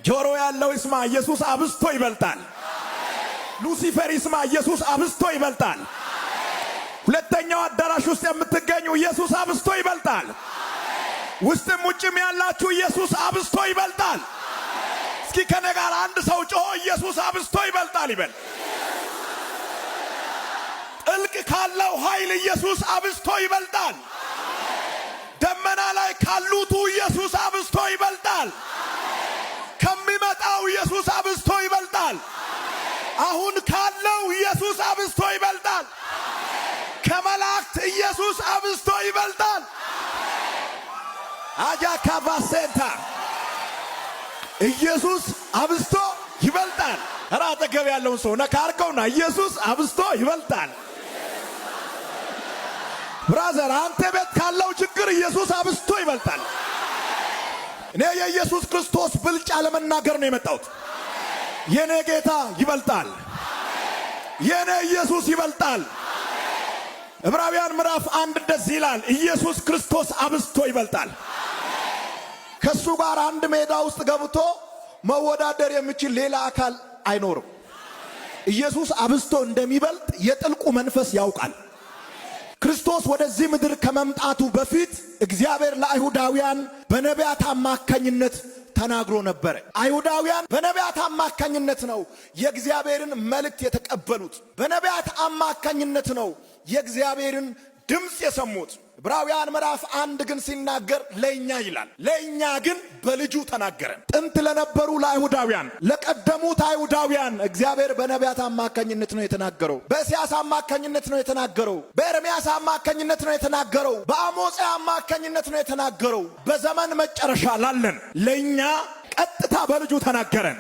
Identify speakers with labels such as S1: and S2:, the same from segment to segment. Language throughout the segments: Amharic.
S1: ጆሮ ያለው ይስማ፣ ኢየሱስ አብስቶ ይበልጣል። ሉሲፈር ይስማ፣ ኢየሱስ አብስቶ ይበልጣል። ሁለተኛው አዳራሽ ውስጥ የምትገኙ ኢየሱስ አብስቶ ይበልጣል። ውስጥም ውጭም ያላችሁ ኢየሱስ አብስቶ ይበልጣል። እስኪ ከኔ ጋር አንድ ሰው ጮሆ ኢየሱስ አብስቶ ይበልጣል ይበል። ጥልቅ ካለው ኃይል ኢየሱስ አብስቶ ይበልጣል። ደመና ላይ ካሉቱ ኢየሱስ አብስቶ ይበልጣል። ከሚመጣው ኢየሱስ አብስቶ ይበልጣል። አሁን ካለው ኢየሱስ አብስቶ ይበልጣል። ከመላእክት ኢየሱስ አብስቶ ይበልጣል። አጃካባሴታ ኢየሱስ አብስቶ ይበልጣል። ኧረ አጠገብ ያለውን ሰው ነካ አድርገውና ኢየሱስ አብስቶ ይበልጣል። ብራዘር አንተ ቤት ካለው ችግር ኢየሱስ አብስቶ ይበልጣል። እኔ የኢየሱስ ክርስቶስ ብልጫ ለመናገር ነው የመጣሁት። የኔ ጌታ ይበልጣል። የኔ ኢየሱስ ይበልጣል። ዕብራውያን ምዕራፍ 1 እንደዚህ ይላል፣ ኢየሱስ ክርስቶስ አብስቶ ይበልጣል። ከሱ ጋር አንድ ሜዳ ውስጥ ገብቶ መወዳደር የሚችል ሌላ አካል አይኖርም። ኢየሱስ አብስቶ እንደሚበልጥ የጥልቁ መንፈስ ያውቃል። ክርስቶስ ወደዚህ ምድር ከመምጣቱ በፊት እግዚአብሔር ለአይሁዳውያን በነቢያት አማካኝነት ተናግሮ ነበር። አይሁዳውያን በነቢያት አማካኝነት ነው የእግዚአብሔርን መልእክት የተቀበሉት። በነቢያት አማካኝነት ነው የእግዚአብሔርን ድምፅ የሰሙት። ዕብራውያን ምዕራፍ 1 ግን ሲናገር ለኛ ይላል፣ ለኛ ግን በልጁ ተናገረን። ጥንት ለነበሩ ለአይሁዳውያን ለቀደሙት አይሁዳውያን እግዚአብሔር በነቢያት አማካኝነት ነው የተናገረው። በኢሳይያስ አማካኝነት ነው የተናገረው። በኤርምያስ አማካኝነት ነው የተናገረው። በአሞጽ አማካኝነት ነው የተናገረው። በዘመን መጨረሻ ላለን ለኛ ቀጥታ በልጁ ተናገረን።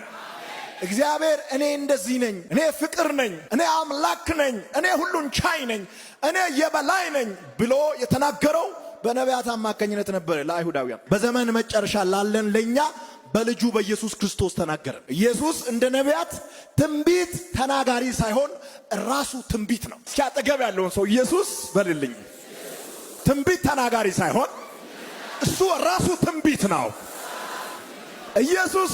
S1: እግዚአብሔር እኔ እንደዚህ ነኝ፣ እኔ ፍቅር ነኝ፣ እኔ አምላክ ነኝ፣ እኔ ሁሉን ቻይ ነኝ፣ እኔ የበላይ ነኝ ብሎ የተናገረው በነቢያት አማካኝነት ነበር ለአይሁዳውያን። በዘመን መጨረሻ ላለን ለኛ በልጁ በኢየሱስ ክርስቶስ ተናገረን። ኢየሱስ እንደ ነቢያት ትንቢት ተናጋሪ ሳይሆን ራሱ ትንቢት ነው። እስኪ አጠገብ ያለውን ሰው ኢየሱስ በልልኝ። ትንቢት ተናጋሪ ሳይሆን እሱ ራሱ ትንቢት ነው። ኢየሱስ